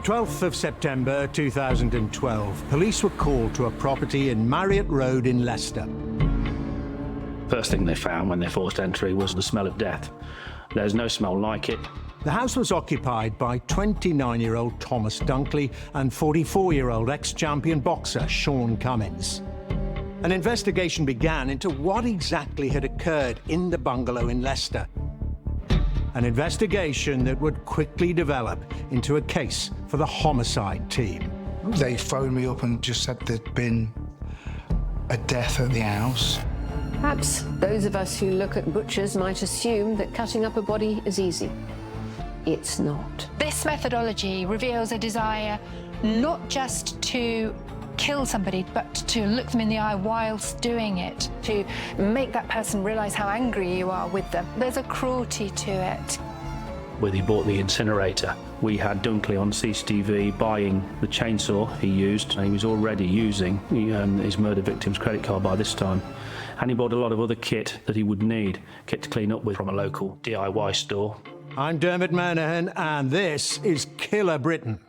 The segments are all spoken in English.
12th of September 2012, police were called to a property in Marriott Road in Leicester. First thing they found when they forced entry was the smell of death. There's no smell like it. The house was occupied by 29-year-old Thomas Dunkley and 44-year-old ex-champion boxer Sean Cummins. An investigation began into what exactly had occurred in the bungalow in Leicester. An investigation that would quickly develop into a case for the homicide team. They phoned me up and just said there'd been a death at the house. Perhaps those of us who look at butchers might assume that cutting up a body is easy. It's not. This methodology reveals a desire not just to kill somebody, but to look them in the eye whilst doing it, to make that person realise how angry you are with them. There's a cruelty to it. When he bought the incinerator, we had Dunkley on CCTV buying the chainsaw he used, and he was already using his murder victim's credit card by this time. And he bought a lot of other kit that he would need, kit to clean up with from a local DIY store. I'm Dermot Murnaghan, and this is Killer Britain.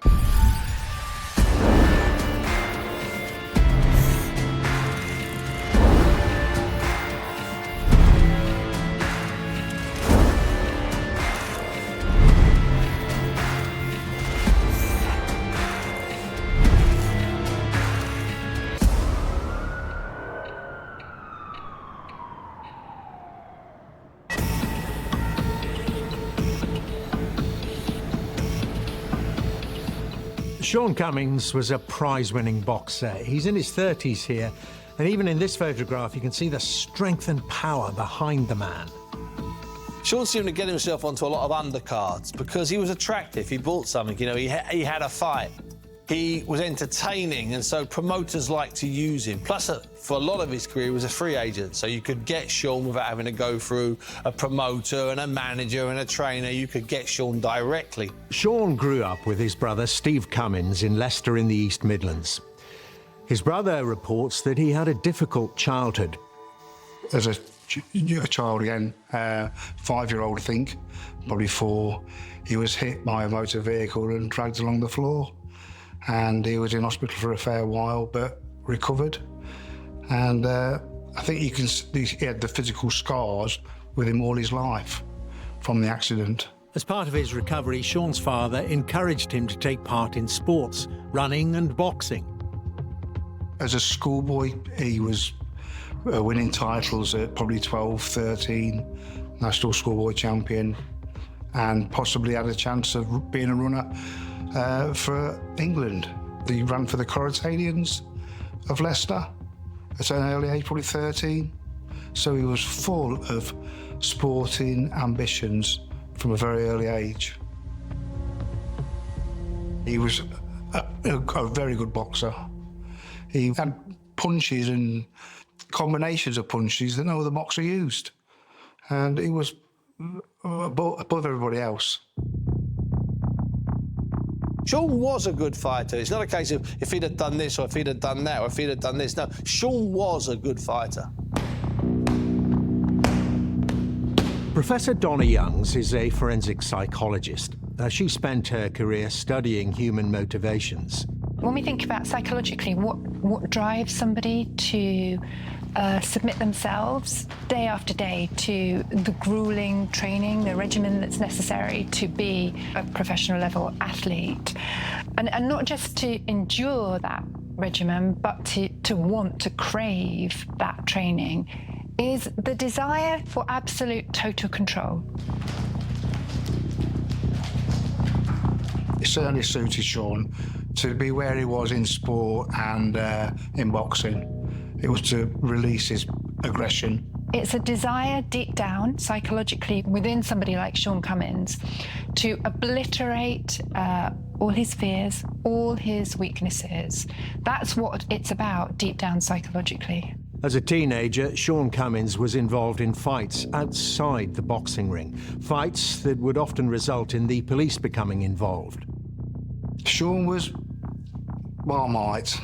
Sean Cummins was a prize-winning boxer. He's in his 30s here, and even in this photograph you can see the strength and power behind the man. Sean seemed to get himself onto a lot of undercards because he was attractive. He bought something, you know, he had a fight. He was entertaining, and so promoters liked to use him. Plus, for a lot of his career, he was a free agent, so you could get Sean without having to go through a promoter and a manager and a trainer. You could get Sean directly. Sean grew up with his brother Steve Cummins in Leicester in the East Midlands. His brother reports that he had a difficult childhood. As a child again, 5-year-old I think, probably 4, he was hit by a motor vehicle and dragged along the floor. And he was in hospital for a fair while, but recovered. And I think he had the physical scars with him all his life from the accident. As part of his recovery, Sean's father encouraged him to take part in sports, running and boxing. As a schoolboy, he was winning titles at probably 12, 13, national schoolboy champion, and possibly had a chance of being a runner for England. He ran for the Corytanians of Leicester at an early age, probably 13. So he was full of sporting ambitions from a very early age. He was a very good boxer. He had punches and combinations of punches that no other boxer used. And he was above everybody else. Sean was a good fighter. It's not a case of if he'd have done this or if he'd have done that or if he'd have done this. No, Sean was a good fighter. Professor Donna Youngs is a forensic psychologist. She spent her career studying human motivations. When we think about psychologically what drives somebody to submit themselves day after day to the grueling training, the regimen that's necessary to be a professional level athlete, and not just to endure that regimen, but to want to crave that training, is the desire for absolute total control. It certainly suited Sean to be where he was in sport and in boxing. It was to release his aggression. It's a desire deep down, psychologically, within somebody like Sean Cummins, to obliterate all his fears, all his weaknesses. That's what it's about deep down psychologically. As a teenager, Sean Cummins was involved in fights outside the boxing ring, fights that would often result in the police becoming involved. Sean was Marmite.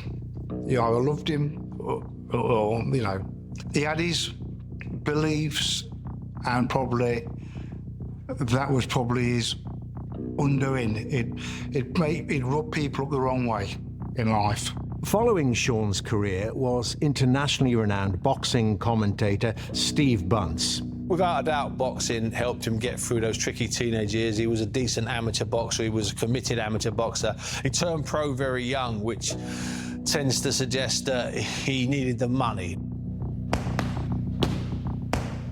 You know, I loved him, or you know, he had his beliefs, and probably that was probably his undoing. It rubbed people up the wrong way in life. Following Sean's career was internationally renowned boxing commentator Steve Bunce. Without a doubt, boxing helped him get through those tricky teenage years. He was a decent amateur boxer. He was a committed amateur boxer. He turned pro very young, which tends to suggest that he needed the money.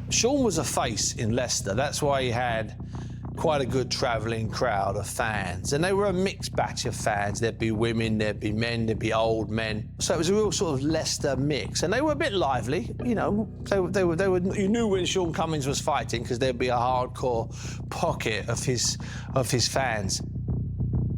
Sean was a face in Leicester. That's why he had quite a good travelling crowd of fans. And they were a mixed batch of fans. There'd be women, there'd be men, there'd be old men. So it was a real sort of Leicester mix. And they were a bit lively, you know. They were, you knew when Sean Cummins was fighting because there'd be a hardcore pocket of his fans.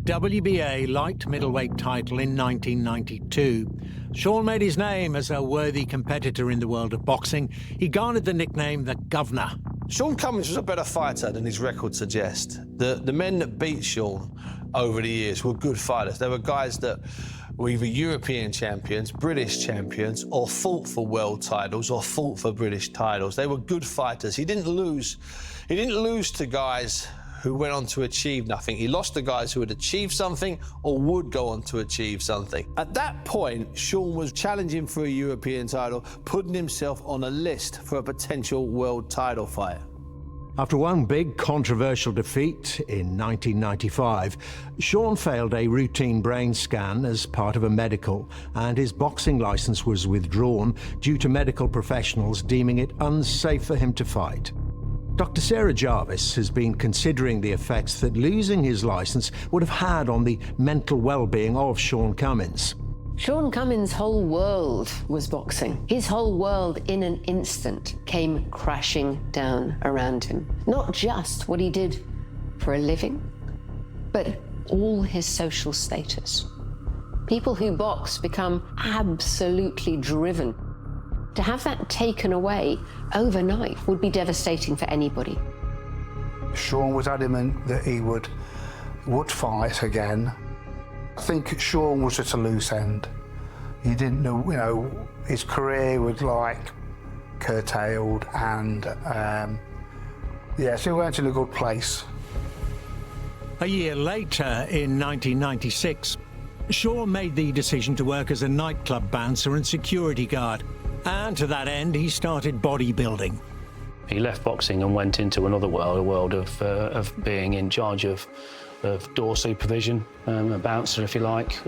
WBA light middleweight title in 1992. Sean made his name as a worthy competitor in the world of boxing. He garnered the nickname the Governor. Sean Cummins was a better fighter than his record suggests. The men that beat Sean over the years were good fighters. They were guys that were either European champions, British champions, or fought for world titles, or fought for British titles. They were good fighters. He didn't lose to guys who went on to achieve nothing. He lost to guys who had achieved something or would go on to achieve something. At that point, Sean was challenging for a European title, putting himself on a list for a potential world title fight. After one big controversial defeat in 1995, Sean failed a routine brain scan as part of a medical, and his boxing licence was withdrawn due to medical professionals deeming it unsafe for him to fight. Dr. Sarah Jarvis has been considering the effects that losing his licence would have had on the mental well-being of Sean Cummins. Sean Cummins' whole world was boxing. His whole world, in an instant, came crashing down around him. Not just what he did for a living, but all his social status. People who box become absolutely driven. To have that taken away overnight would be devastating for anybody. Sean was adamant that he would fight again. I think Sean was at a loose end. He didn't know, you know, his career was like curtailed, and yeah, so he weren't in a good place. A year later, in 1996, Sean made the decision to work as a nightclub bouncer and security guard. And to that end, he started bodybuilding. He left boxing and went into another world, a world of being in charge of door supervision, a bouncer, if you like,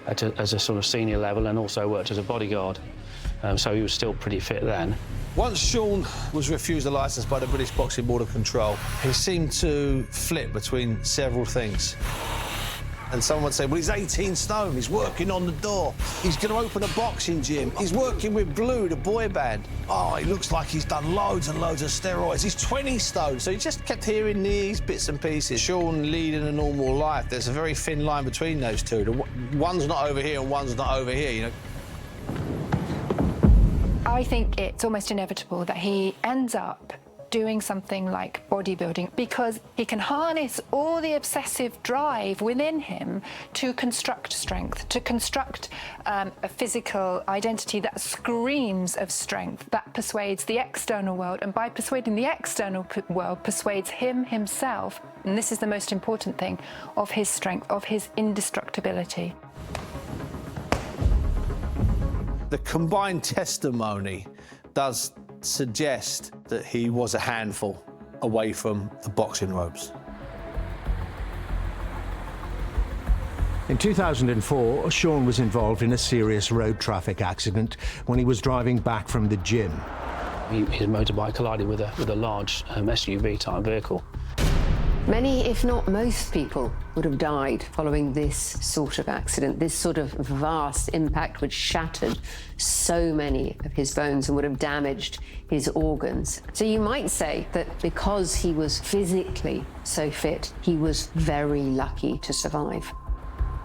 as a sort of senior level, and also worked as a bodyguard. So he was still pretty fit then. Once Sean was refused a licence by the British Boxing Board of Control, he seemed to flip between several things. And someone would say, well, he's 18 stone, he's working on the door, he's going to open a boxing gym, he's working with Blue, the boy band. Oh, he looks like he's done loads and loads of steroids, he's 20 stone. So he just kept hearing these bits and pieces. Sean leading a normal life, there's a very thin line between those two. One's not over here and one's not over here, you know. I think it's almost inevitable that he ends up doing something like bodybuilding because he can harness all the obsessive drive within him to construct strength, to construct a physical identity that screams of strength, that persuades the external world, and by persuading the external world, persuades him himself, and this is the most important thing, of his strength, of his indestructibility. The combined testimony does suggest that he was a handful away from the boxing ropes. In 2004, Sean was involved in a serious road traffic accident when he was driving back from the gym. His motorbike collided with a large SUV-type vehicle. Many, if not most people, would have died following this sort of accident, this sort of vast impact which shattered so many of his bones and would have damaged his organs. So you might say that because he was physically so fit, he was very lucky to survive.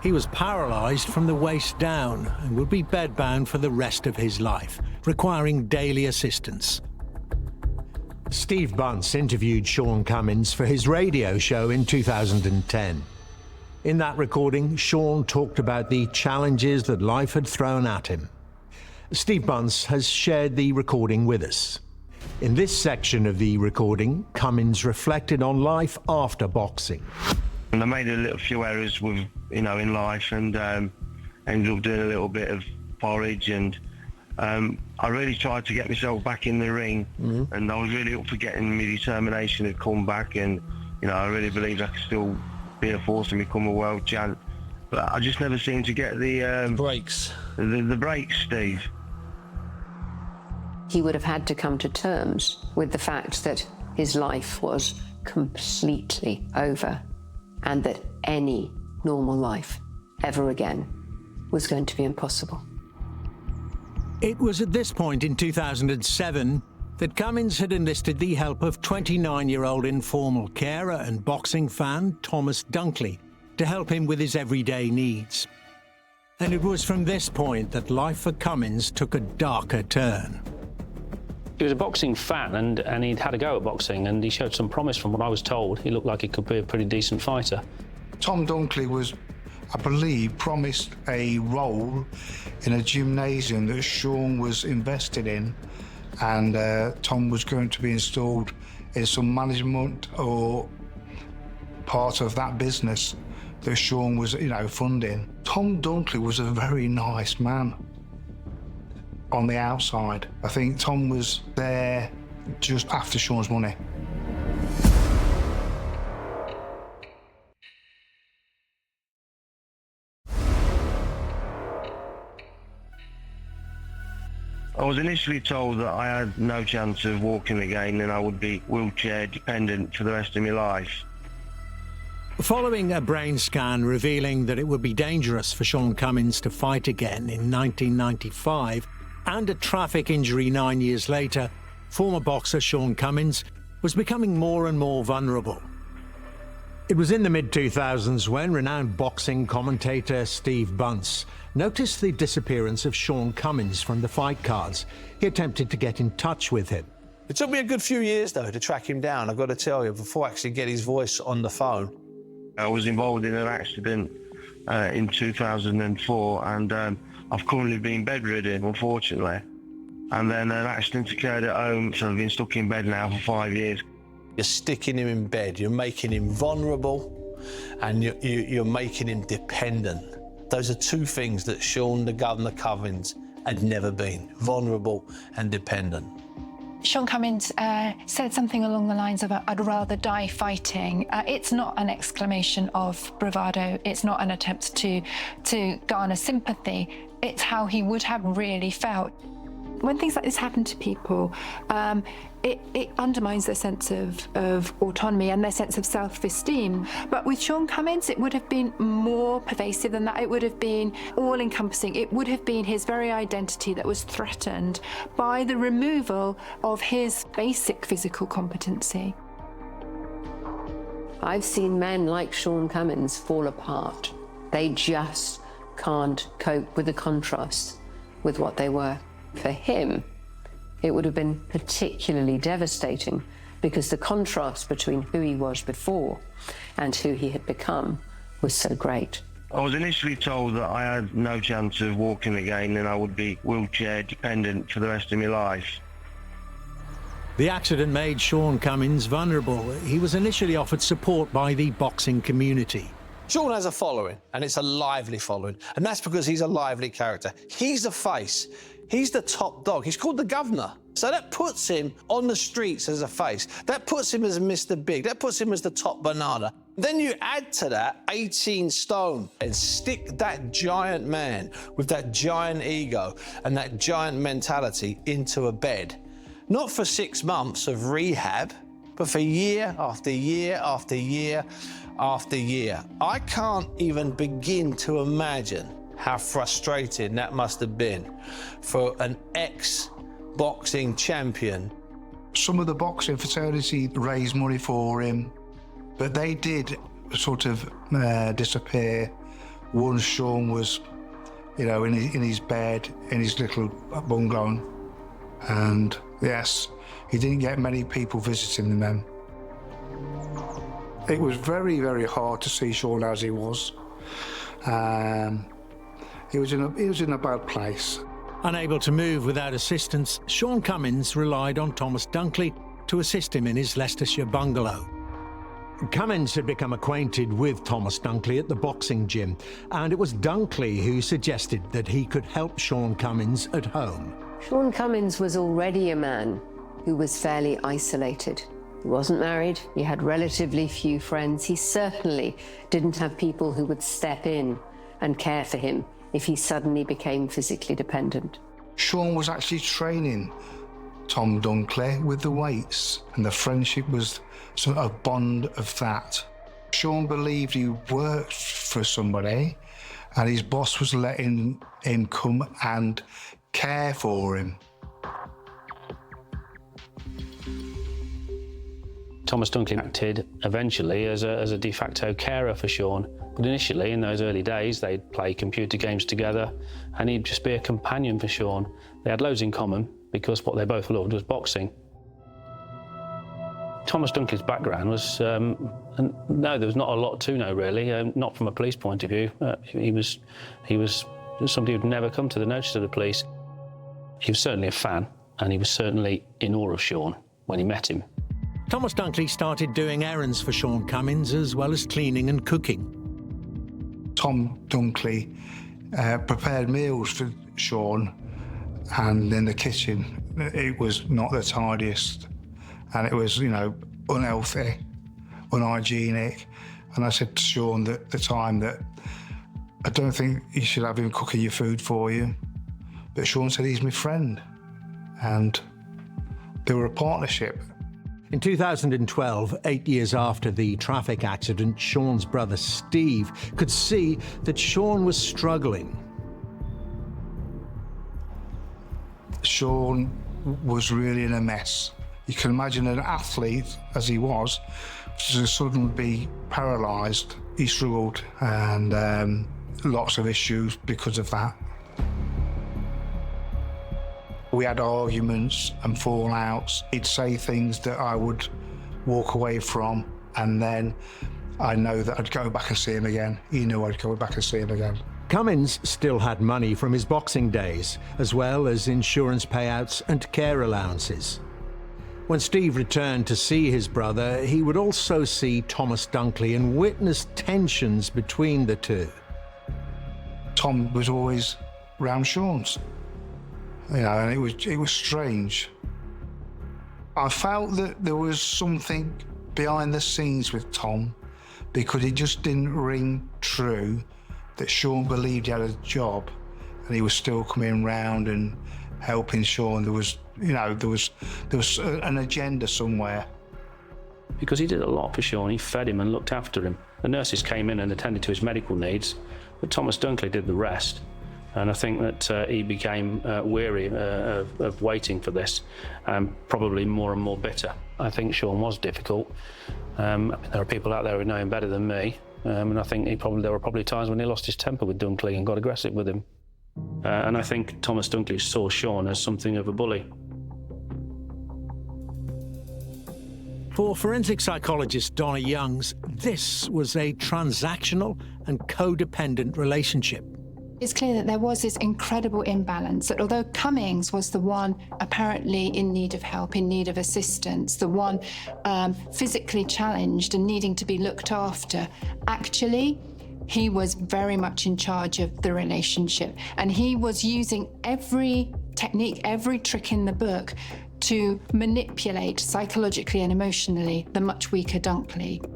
He was paralysed from the waist down and would be bedbound for the rest of his life, requiring daily assistance. Steve Bunce interviewed Sean Cummins for his radio show in 2010. In that recording, Sean talked about the challenges that life had thrown at him. Steve Bunce has shared the recording with us. In this section of the recording, Cummins reflected on life after boxing. And I made a few errors with, in life, and ended up doing a little bit of porridge, and I really tried to get myself back in the ring, and I was really up for getting my determination to come back, and I really believed I could still be a force and become a world champ. But I just never seemed to get the breaks. The breaks, Steve. He would have had to come to terms with the fact that his life was completely over, and that any normal life ever again was going to be impossible. It was at this point in 2007 that Cummins had enlisted the help of 29-year-old informal carer and boxing fan Thomas Dunkley to help him with his everyday needs. And it was from this point that life for Cummins took a darker turn. He was a boxing fan, and he'd had a go at boxing, and he showed some promise from what I was told. He looked like he could be a pretty decent fighter. Tom Dunkley was, I believe, promised a role in a gymnasium that Sean was invested in, and Tom was going to be installed in some management or part of that business that Sean was, funding. Tom Dunkley was a very nice man on the outside. I think Tom was there just after Sean's money. I was initially told that I had no chance of walking again, and I would be wheelchair dependent for the rest of my life. Following a brain scan revealing that it would be dangerous for Sean Cummins to fight again in 1995, and a traffic injury 9 years later, former boxer Sean Cummins was becoming more and more vulnerable. It was in the mid-2000s when renowned boxing commentator Steve Bunce noticed the disappearance of Sean Cummins from the fight cards. He attempted to get in touch with him. It took me a good few years, though, to track him down, I've got to tell you, before I actually get his voice on the phone. I was involved in an accident in 2004, and I've currently been bedridden, unfortunately. And then an accident occurred at home, so I've been stuck in bed now for 5 years. You're sticking him in bed, you're making him vulnerable, and you're making him dependent. Those are two things that Sean the Governor Cummins had never been: vulnerable and dependent. Sean Cummins said something along the lines of, "I'd rather die fighting." It's not an exclamation of bravado. It's not an attempt to garner sympathy. It's how he would have really felt. When things like this happen to people, it undermines their sense of autonomy and their sense of self-esteem. But with Sean Cummins, it would have been more pervasive than that. It would have been all-encompassing. It would have been his very identity that was threatened by the removal of his basic physical competency. I've seen men like Sean Cummins fall apart. They just can't cope with the contrast with what they were. For him, it would have been particularly devastating because the contrast between who he was before and who he had become was so great. I was initially told that I had no chance of walking again, and I would be wheelchair dependent for the rest of my life. The accident made Sean Cummins vulnerable. He was initially offered support by the boxing community. Sean has a following, and it's a lively following, and that's because he's a lively character. He's the face. He's the top dog. He's called the Governor. So that puts him on the streets as a face. That puts him as Mr. Big. That puts him as the top banana. Then you add to that 18 stone and stick that giant man with that giant ego and that giant mentality into a bed. Not for 6 months of rehab, but for year after year after year after year. I can't even begin to imagine how frustrating that must have been for an ex-boxing champion. Some of the boxing fraternity raised money for him, but they did sort of disappear once Sean was, in his bed, in his little bungalow. And yes, he didn't get many people visiting him then. It was very, very hard to see Sean as he was. He was in a bad place. Unable to move without assistance, Sean Cummins relied on Thomas Dunkley to assist him in his Leicestershire bungalow. Cummins had become acquainted with Thomas Dunkley at the boxing gym, and it was Dunkley who suggested that he could help Sean Cummins at home. Sean Cummins was already a man who was fairly isolated. He wasn't married, he had relatively few friends. He certainly didn't have people who would step in and care for him if he suddenly became physically dependent. Sean was actually training Tom Dunkley with the weights, and the friendship was sort of a bond of that. Sean believed he worked for somebody, and his boss was letting him come and care for him. Thomas Dunkley acted eventually as a de facto carer for Sean. But initially, in those early days, they'd play computer games together and he'd just be a companion for Sean. They had loads in common because what they both loved was boxing. Thomas Dunkley's background was, no, there was not a lot to know really, not from a police point of view. He was somebody who'd never come to the notice of the police. He was certainly a fan and he was certainly in awe of Sean when he met him. Thomas Dunkley started doing errands for Sean Cummins as well as cleaning and cooking. Tom Dunkley prepared meals for Sean, and in the kitchen it was not the tidiest, and it was, you know, unhealthy, unhygienic. And I said to Sean at the time that I don't think you should have him cooking your food for you. But Sean said he's my friend, and they were a partnership. In 2012, 8 years after the traffic accident, Sean's brother Steve could see that Sean was struggling. Sean was really in a mess. You can imagine an athlete, as he was, to suddenly be paralysed. He struggled, and lots of issues because of that. We had arguments and fallouts. He'd say things that I would walk away from, and then I know that I'd go back and see him again. He knew I'd go back and see him again. Cummins still had money from his boxing days, as well as insurance payouts and care allowances. When Steve returned to see his brother, he would also see Thomas Dunkley and witness tensions between the two. Tom was always round Sean's. You know, and it was strange. I felt that there was something behind the scenes with Tom, because it just didn't ring true that Sean believed he had a job and he was still coming round and helping Sean. There was, you know, there was an agenda somewhere. Because he did a lot for Sean, he fed him and looked after him. The nurses came in and attended to his medical needs, but Thomas Dunkley did the rest. And I think that he became weary of waiting for this, and probably more and more bitter. I think Sean was difficult. I mean, there are people out there who know him better than me, and I think there were probably times when he lost his temper with Dunkley and got aggressive with him. And I think Thomas Dunkley saw Sean as something of a bully. For forensic psychologist Donna Youngs, this was a transactional and codependent relationship. It's clear that there was this incredible imbalance, that although Cummins was the one apparently in need of help, in need of assistance, the one physically challenged and needing to be looked after, actually, he was very much in charge of the relationship. And he was using every technique, every trick in the book to manipulate psychologically and emotionally the much weaker Dunkley.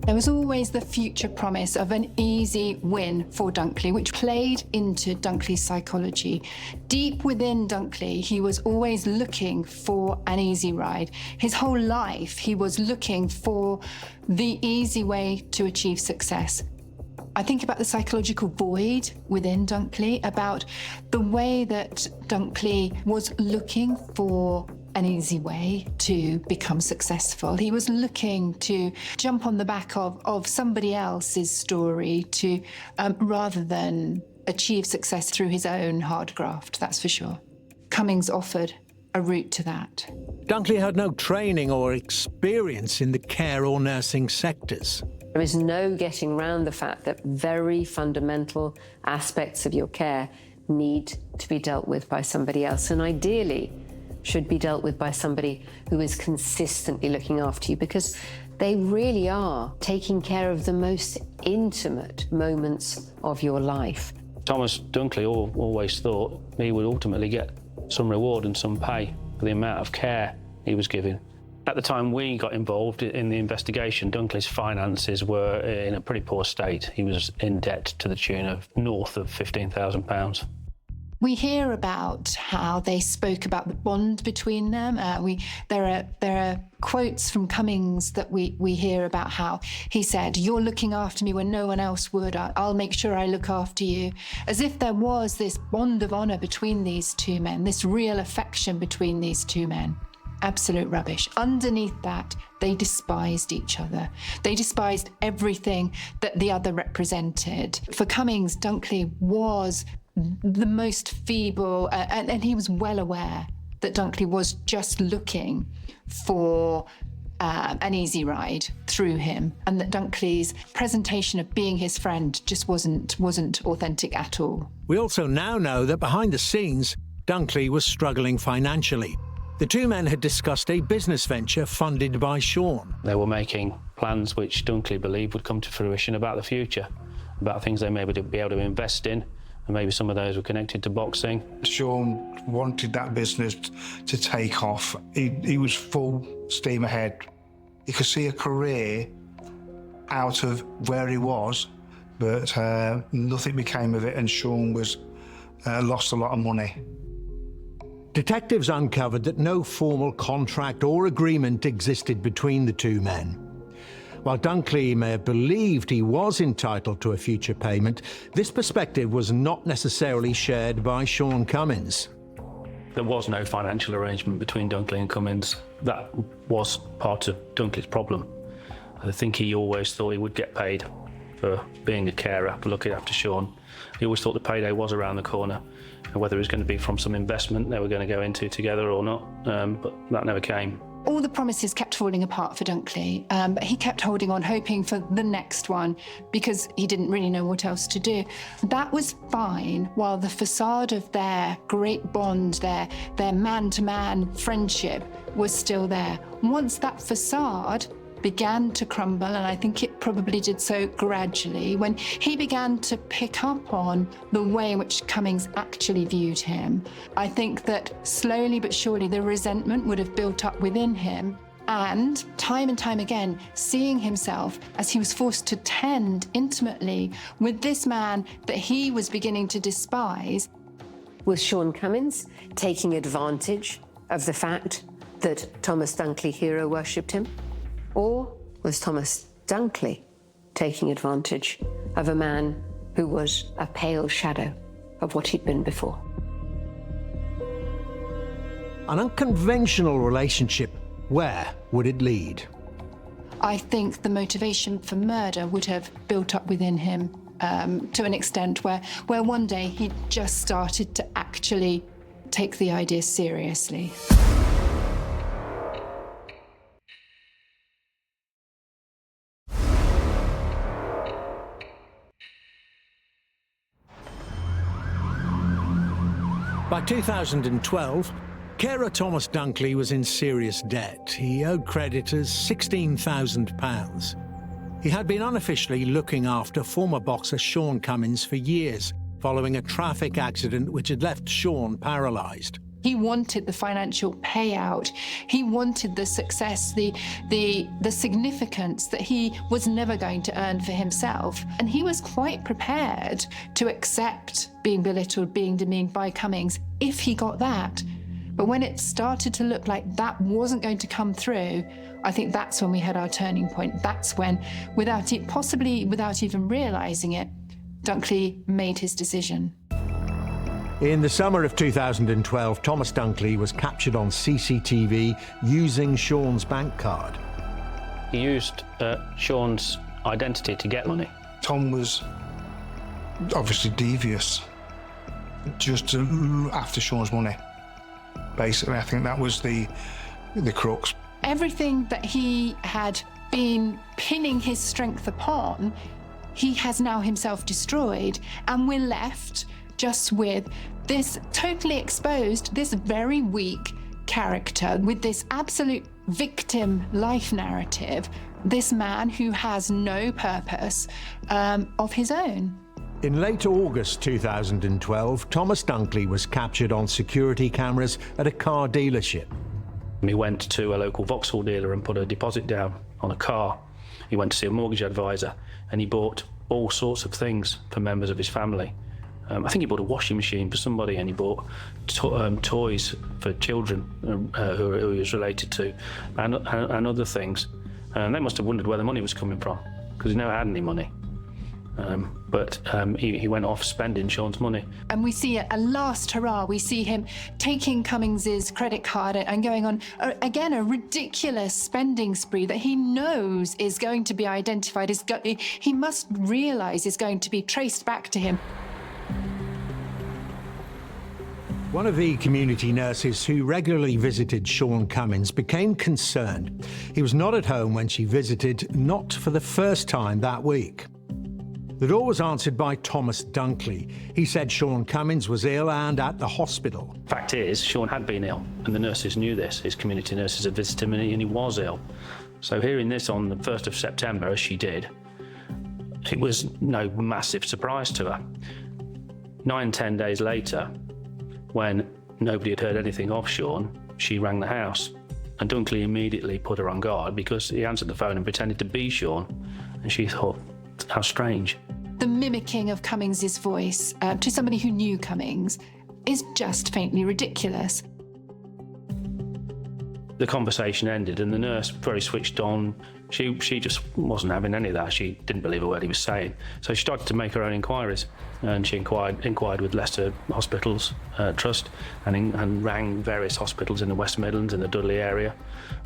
There was always the future promise of an easy win for Dunkley, which played into Dunkley's psychology. Deep within Dunkley, he was always looking for an easy ride. His whole life, he was looking for the easy way to achieve success. I think about the psychological void within Dunkley, about the way that Dunkley was looking for an easy way to become successful. He was looking to jump on the back of somebody else's story to rather than achieve success through his own hard graft, that's for sure. Cummins offered a route to that. Dunkley had no training or experience in the care or nursing sectors. There is no getting around the fact that very fundamental aspects of your care need to be dealt with by somebody else. And ideally, should be dealt with by somebody who is consistently looking after you, because they really are taking care of the most intimate moments of your life. Thomas Dunkley always thought he would ultimately get some reward and some pay for the amount of care he was giving. At the time we got involved in the investigation, Dunkley's finances were in a pretty poor state. He was in debt to the tune of north of £15,000. We hear about how they spoke about the bond between them. There are quotes from Cummings that we hear about how he said, "You're looking after me when no one else would. I'll make sure I look after you." As if there was this bond of honour between these two men, this real affection between these two men. Absolute rubbish. Underneath that, they despised each other. They despised everything that the other represented. For Cummings, Dunkley was the most feeble, and he was well aware that Dunkley was just looking for an easy ride through him, and that Dunkley's presentation of being his friend just wasn't authentic at all. We also now know that behind the scenes, Dunkley was struggling financially. The two men had discussed a business venture funded by Sean. They were making plans which Dunkley believed would come to fruition about the future, about things they may be able to invest in, and maybe some of those were connected to boxing. Sean wanted that business to take off. He was full steam ahead. He could see a career out of where he was, but nothing became of it, and Sean was lost a lot of money. Detectives uncovered that no formal contract or agreement existed between the two men. While Dunkley may have believed he was entitled to a future payment, this perspective was not necessarily shared by Sean Cummins. There was no financial arrangement between Dunkley and Cummins. That was part of Dunkley's problem. I think he always thought he would get paid for being a carer, for looking after Sean. He always thought the payday was around the corner, and whether it was going to be from some investment they were going to go into together or not, but that never came. All the promises kept falling apart for Dunkley, but he kept holding on, hoping for the next one, because he didn't really know what else to do. That was fine while the facade of their great bond, their man-to-man friendship was still there. Once that facade began to crumble, and I think it probably did so gradually, when he began to pick up on the way in which Cummings actually viewed him, I think that slowly but surely the resentment would have built up within him, and time again, seeing himself as he was forced to tend intimately with this man that he was beginning to despise. Was Sean Cummins taking advantage of the fact that Thomas Dunkley hero worshipped him? Or was Thomas Dunkley taking advantage of a man who was a pale shadow of what he'd been before? An unconventional relationship, where would it lead? I think the motivation for murder would have built up within him to an extent where one day he just started to actually take the idea seriously. By 2012, carer Thomas Dunkley was in serious debt. He owed creditors £16,000. He had been unofficially looking after former boxer Sean Cummins for years, following a traffic accident which had left Sean paralysed. He wanted the financial payout. He wanted the success, the significance that he was never going to earn for himself. And he was quite prepared to accept being belittled, being demeaned by Cummings if he got that. But when it started to look like that wasn't going to come through, I think that's when we had our turning point. That's when, possibly without even realising it, Dunkley made his decision. In the summer of 2012, Thomas Dunkley was captured on CCTV using Sean's bank card. He used Sean's identity to get money. Tom was obviously devious, just after Sean's money. Basically, I think that was the crux. Everything that he had been pinning his strength upon, he has now himself destroyed, and we're left just with this totally exposed, this very weak, character with this absolute victim life narrative, this man who has no purpose of his own. In late August 2012, Thomas Dunkley was captured on security cameras at a car dealership. He went to a local Vauxhall dealer and put a deposit down on a car. He went to see a mortgage advisor and he bought all sorts of things for members of his family. I think he bought a washing machine for somebody, and he bought toys for children who he was related to, and other things. And they must have wondered where the money was coming from, because he never had any money. But he went off spending Sean's money. And we see a last hurrah. We see him taking Cummings's credit card and going on, again, a ridiculous spending spree that he knows is going to be identified. He must realise is going to be traced back to him. One of the community nurses who regularly visited Sean Cummins became concerned. He was not at home when she visited, not for the first time that week. The door was answered by Thomas Dunkley. He said Sean Cummins was ill and at the hospital. Fact is, Sean had been ill, and the nurses knew this. His community nurses had visited him, and he was ill. So hearing this on the 1st of September, as she did, it was no massive surprise to her. 9-10 days later, when nobody had heard anything of Sean, she rang the house. And Dunkley immediately put her on guard because he answered the phone and pretended to be Sean. And she thought, how strange. The mimicking of Cummings's voice to somebody who knew Cummings is just faintly ridiculous. The conversation ended and the nurse, very switched on, she just wasn't having any of that. She didn't believe a word he was saying. So she started to make her own inquiries, and she inquired with Leicester Hospitals Trust and rang various hospitals in the West Midlands, in the Dudley area,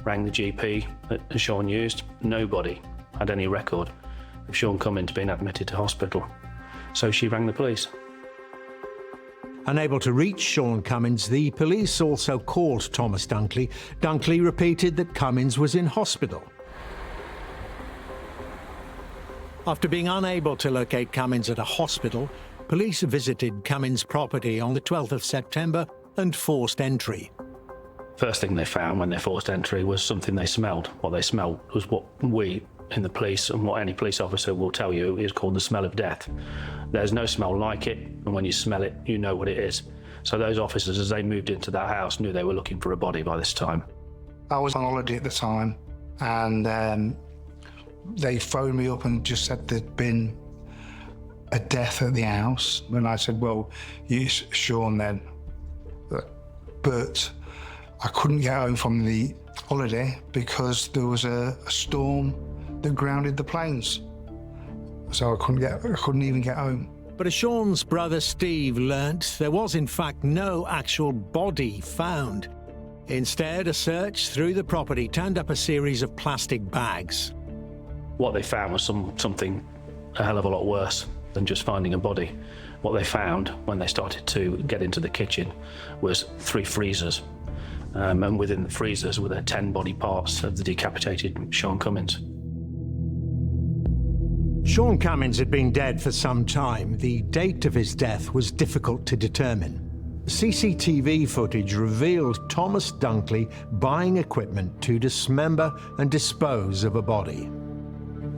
rang the GP that Sean used. Nobody had any record of Sean Cummins being admitted to hospital. So she rang the police. Unable to reach Sean Cummins, the police also called Thomas Dunkley. Dunkley repeated that Cummins was in hospital. After being unable to locate Cummins at a hospital, police visited Cummins' property on the 12th of September and forced entry. First thing they found when they forced entry was something they smelled. What they smelled was what we in the police, and what any police officer will tell you, is called the smell of death. There's no smell like it, and when you smell it, you know what it is. So those officers, as they moved into that house, knew they were looking for a body by this time. I was on holiday at the time, and they phoned me up and just said there'd been a death at the house. And I said, well, it's Sean then. But I couldn't get home from the holiday because there was a storm that grounded the planes. So I couldn't even get home. But as Sean's brother Steve learnt, there was in fact no actual body found. Instead, a search through the property turned up a series of plastic bags. What they found was something a hell of a lot worse than just finding a body. What they found when they started to get into the kitchen was 3 freezers. And within the freezers were the 10 body parts of the decapitated Sean Cummins. Sean Cummins had been dead for some time. The date of his death was difficult to determine. CCTV footage revealed Thomas Dunkley buying equipment to dismember and dispose of a body.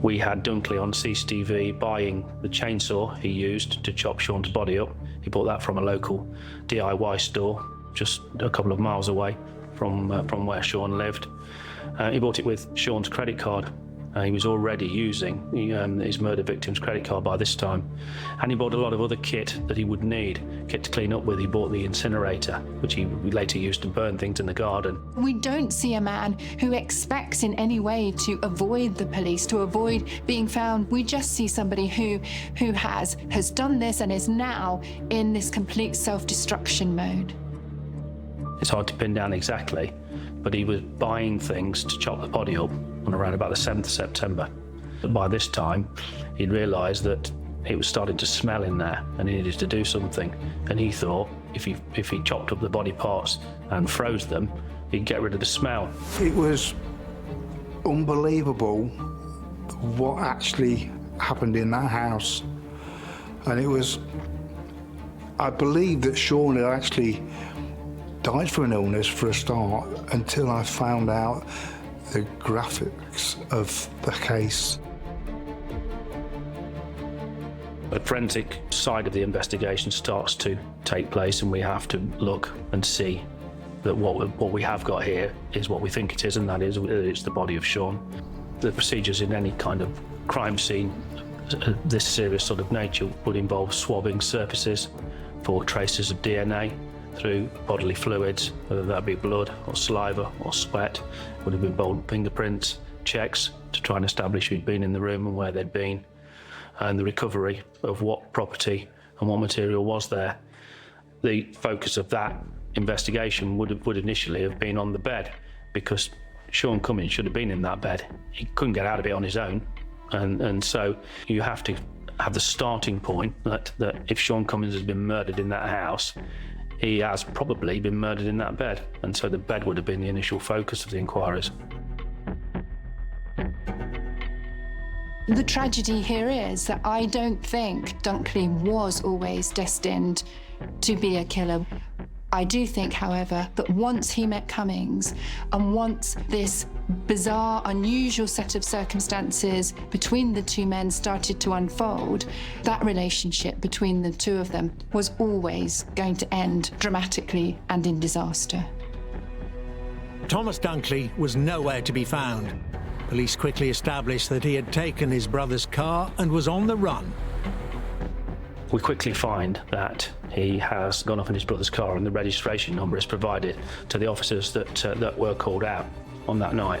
We had Dunkley on CCTV buying the chainsaw he used to chop Sean's body up. He bought that from a local DIY store just a couple of miles away from where Sean lived. He bought it with Sean's credit card. He was already using his murder victim's credit card by this time. And he bought a lot of other kit that he would need, kit to clean up with. He bought the incinerator, which he later used to burn things in the garden. We don't see a man who expects in any way to avoid the police, to avoid being found. We just see somebody who has done this and is now in this complete self-destruction mode. It's hard to pin down exactly, but he was buying things to chop the body up on around about the 7th of September. But by this time, he'd realised that it was starting to smell in there and he needed to do something. And he thought if he chopped up the body parts and froze them, he'd get rid of the smell. It was unbelievable what actually happened in that house. And I believe that Sean had actually died from an illness for a start until I found out the graphics of the case. A forensic side of the investigation starts to take place, and we have to look and see that what we have got here is what we think it is, and that is it's the body of Sean. The procedures in any kind of crime scene this serious sort of nature would involve swabbing surfaces for traces of DNA through bodily fluids, whether that be blood or saliva or sweat. Would have involved fingerprints, checks to try and establish who'd been in the room and where they'd been, and the recovery of what property and what material was there. The focus of that investigation would initially have been on the bed, because Sean Cummins should have been in that bed. He couldn't get out of it on his own, and so you have to have the starting point that if Sean Cummins has been murdered in that house, he has probably been murdered in that bed, and so the bed would have been the initial focus of the inquiries. The tragedy here is that I don't think Dunkley was always destined to be a killer. I do think, however, that once he met Cummings and once this bizarre, unusual set of circumstances between the two men started to unfold, that relationship between the two of them was always going to end dramatically and in disaster. Thomas Dunkley was nowhere to be found. Police quickly established that he had taken his brother's car and was on the run. We quickly find that he has gone off in his brother's car, and the registration number is provided to the officers that were called out on that night.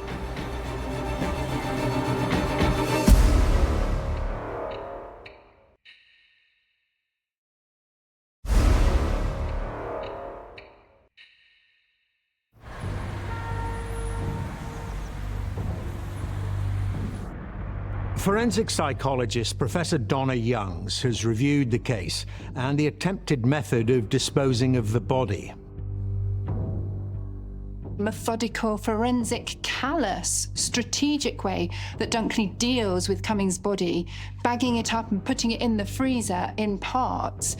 Forensic psychologist Professor Donna Youngs has reviewed the case and the attempted method of disposing of the body. Methodical, forensic, callous, strategic way that Dunkley deals with Cummings' body, bagging it up and putting it in the freezer in parts,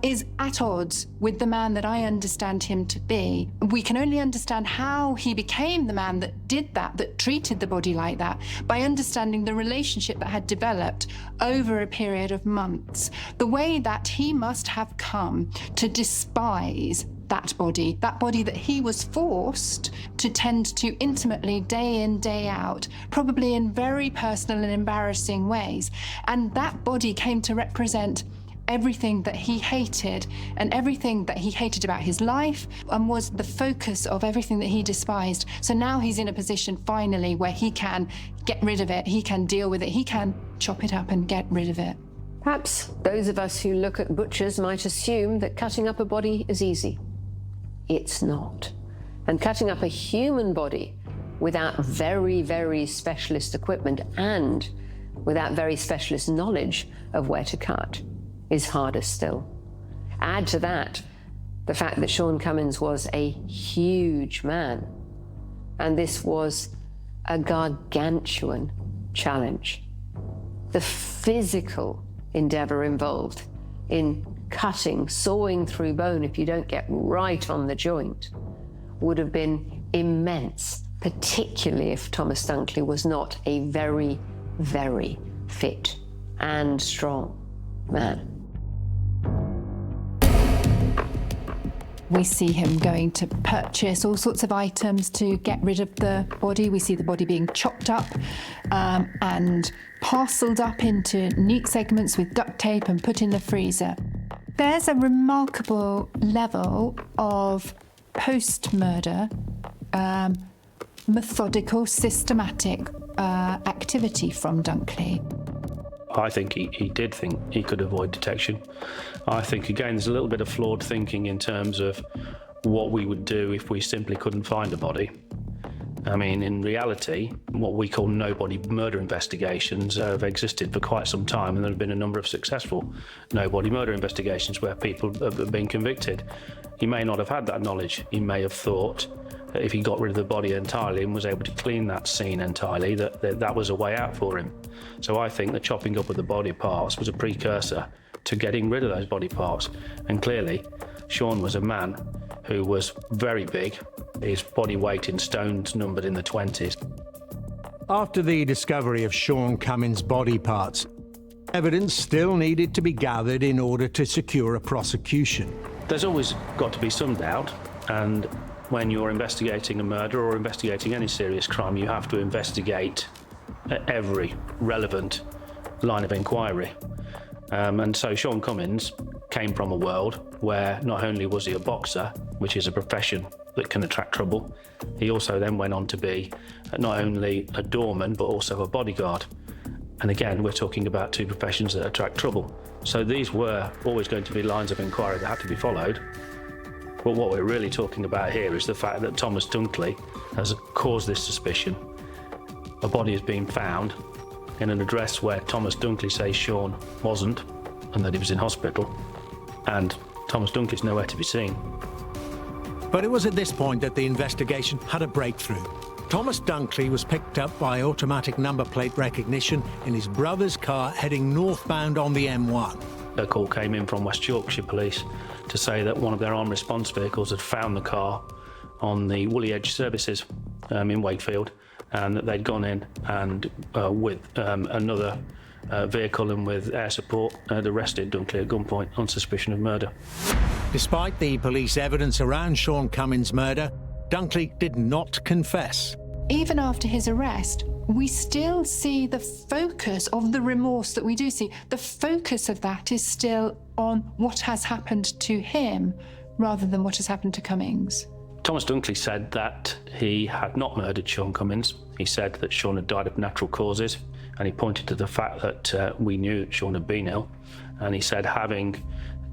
is at odds with the man that I understand him to be. We can only understand how he became the man that did that treated the body like that, by understanding the relationship that had developed over a period of months. The way that he must have come to despise that body that he was forced to tend to intimately day in, day out, probably in very personal and embarrassing ways. And that body came to represent everything that he hated and everything that he hated about his life, and was the focus of everything that he despised. So now he's in a position finally where he can get rid of it, he can deal with it, he can chop it up and get rid of it. Perhaps those of us who look at butchers might assume that cutting up a body is easy. It's not. And cutting up a human body without very, very specialist equipment and without very specialist knowledge of where to cut is harder still. Add to that the fact that Sean Cummins was a huge man, and this was a gargantuan challenge. The physical endeavor involved in cutting, sawing through bone if you don't get right on the joint would have been immense, particularly if Thomas Dunkley was not a very, very fit and strong man. We see him going to purchase all sorts of items to get rid of the body. We see the body being chopped up and parcelled up into neat segments with duct tape and put in the freezer. There's a remarkable level of post-murder, methodical, systematic activity from Dunkley. I think he did think he could avoid detection. I think, again, there's a little bit of flawed thinking in terms of what we would do if we simply couldn't find a body. I mean, in reality, what we call no-body murder investigations have existed for quite some time, and there have been a number of successful no-body murder investigations where people have been convicted. He may not have had that knowledge. He may have thought that if he got rid of the body entirely and was able to clean that scene entirely, that was a way out for him. So I think the chopping up of the body parts was a precursor to getting rid of those body parts. And clearly, Sean was a man who was very big. His body weight in stones numbered in the 20s. After the discovery of Sean Cummins' body parts, evidence still needed to be gathered in order to secure a prosecution. There's always got to be some doubt, and when you're investigating a murder or investigating any serious crime, you have to investigate every relevant line of inquiry. And so Sean Cummins came from a world where not only was he a boxer, which is a profession that can attract trouble, he also then went on to be not only a doorman but also a bodyguard. And again, we're talking about two professions that attract trouble. So these were always going to be lines of inquiry that had to be followed. But what we're really talking about here is the fact that Thomas Dunkley has caused this suspicion. A body has been found in an address where Thomas Dunkley says Sean wasn't, and that he was in hospital, and Thomas Dunkley's nowhere to be seen. But it was at this point that the investigation had a breakthrough. Thomas Dunkley was picked up by automatic number plate recognition in his brother's car heading northbound on the M1. A call came in from West Yorkshire Police to say that one of their armed response vehicles had found the car on the Woolly Edge services in Wakefield, and that they'd gone in and with another vehicle and with air support had arrested Dunkley at gunpoint on suspicion of murder. Despite the police evidence around Sean Cummins' murder, Dunkley did not confess. Even after his arrest, we still see the focus of the remorse that we do see. The focus of that is still on what has happened to him rather than what has happened to Cummins. Thomas Dunkley said that he had not murdered Sean Cummins. He said that Sean had died of natural causes, and he pointed to the fact that we knew that Sean had been ill. And he said, having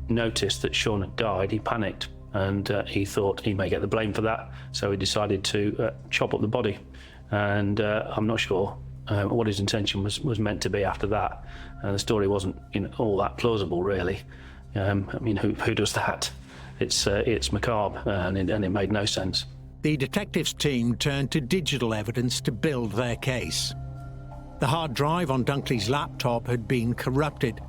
noticed that Sean had died, he panicked, and he thought he may get the blame for that, so he decided to chop up the body. And I'm not sure what his intention was meant to be after that. The story wasn't all that plausible, really. I mean, who does that? It's macabre, and it made no sense. The detectives' team turned to digital evidence to build their case. The hard drive on Dunkley's laptop had been corrupted.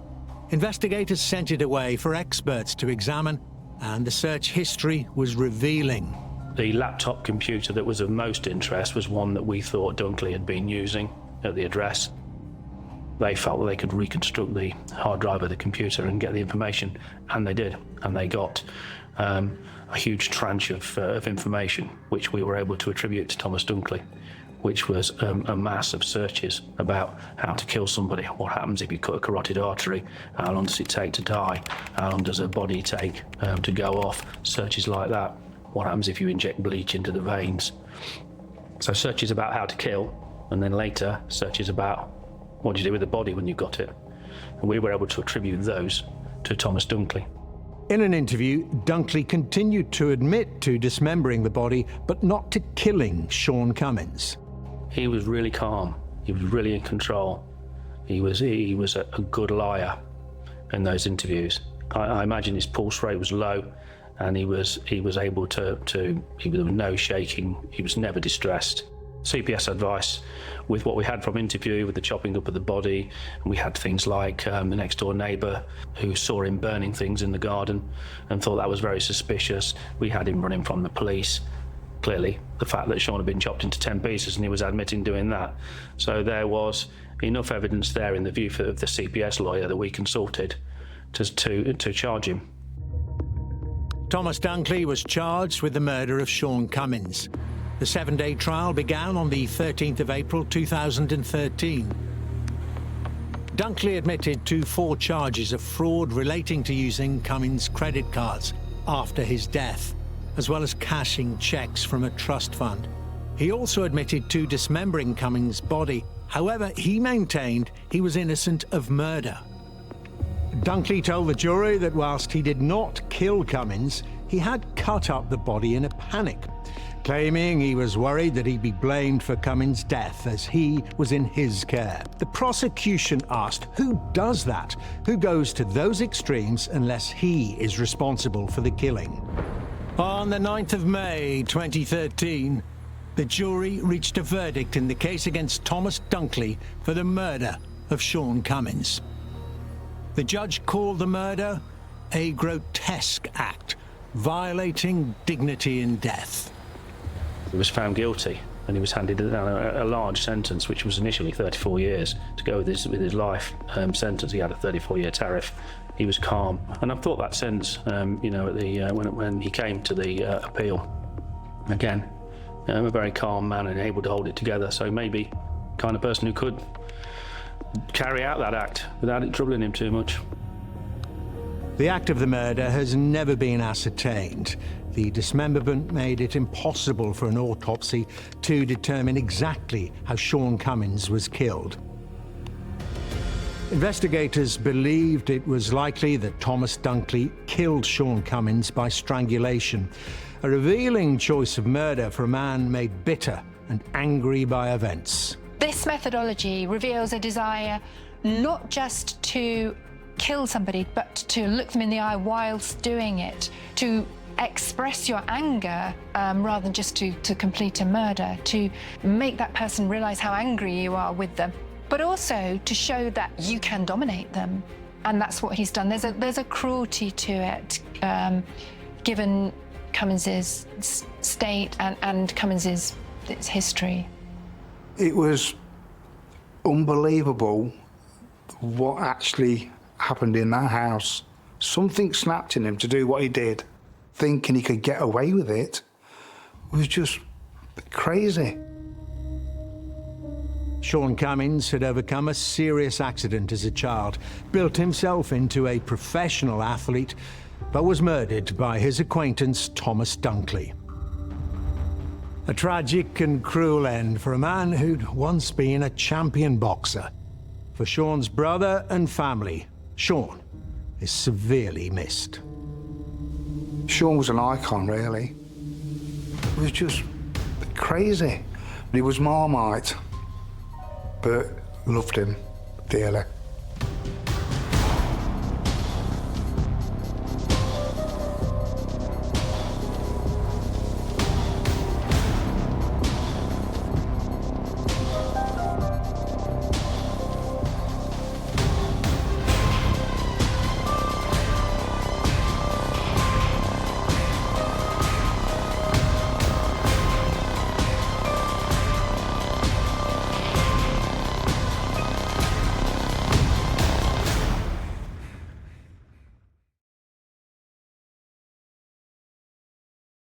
Investigators sent it away for experts to examine, and the search history was revealing. The laptop computer that was of most interest was one that we thought Dunkley had been using at the address. They felt that they could reconstruct the hard drive of the computer and get the information, and they did. And they got a huge tranche of information, which we were able to attribute to Thomas Dunkley, which was a mass of searches about how to kill somebody, what happens if you cut a carotid artery, how long does it take to die, how long does a body take to go off, searches like that, what happens if you inject bleach into the veins. So searches about how to kill, and then later searches about what do you do with the body when you've got it. And we were able to attribute those to Thomas Dunkley. In an interview, Dunkley continued to admit to dismembering the body, but not to killing Sean Cummins. He was really calm. He was really in control. He was a good liar in those interviews. I imagine his pulse rate was low, and he was able to there was no shaking. He was never distressed. CPS advice, with what we had from interview, with the chopping up of the body, and we had things like the next door neighbour who saw him burning things in the garden and thought that was very suspicious. We had him running from the police. Clearly, the fact that Sean had been chopped into 10 pieces and he was admitting doing that. So there was enough evidence there in the view of the CPS lawyer that we consulted to charge him. Thomas Dunkley was charged with the murder of Sean Cummins. The 7-day trial began on the 13th of April 2013. Dunkley admitted to 4 charges of fraud relating to using Cummins' credit cards after his death, as well as cashing checks from a trust fund. He also admitted to dismembering Cummins' body. However, he maintained he was innocent of murder. Dunkley told the jury that whilst he did not kill Cummins, he had cut up the body in a panic, claiming he was worried that he'd be blamed for Cummins' death as he was in his care. The prosecution asked, who does that? Who goes to those extremes unless he is responsible for the killing? On the 9th of May 2013, the jury reached a verdict in the case against Thomas Dunkley for the murder of Sean Cummins. The judge called the murder a grotesque act, violating dignity in death. He was found guilty and he was handed down a large sentence, which was initially 34 years. To go with his life sentence, he had a 34-year tariff. He was calm, and I've thought that since. You know, at the when he came to the appeal, again, a very calm man and able to hold it together. So maybe the kind of person who could carry out that act without it troubling him too much. The act of the murder has never been ascertained. The dismemberment made it impossible for an autopsy to determine exactly how Sean Cummins was killed. Investigators believed it was likely that Thomas Dunkley killed Sean Cummins by strangulation, a revealing choice of murder for a man made bitter and angry by events. This methodology reveals a desire not just to kill somebody, but to look them in the eye whilst doing it, to express your anger rather than just to complete a murder, to make that person realise how angry you are with them, but also to show that you can dominate them. And that's what he's done. There's a cruelty to it, given Cummins's state and Cummins's history. It was unbelievable what actually happened in that house. Something snapped in him to do what he did, thinking he could get away with it. It was just crazy. Sean Cummins had overcome a serious accident as a child, built himself into a professional athlete, but was murdered by his acquaintance Thomas Dunkley. A tragic and cruel end for a man who'd once been a champion boxer. For Sean's brother and family, Sean is severely missed. Sean was an icon, really. It was just crazy. He was Marmite, but loved him dearly.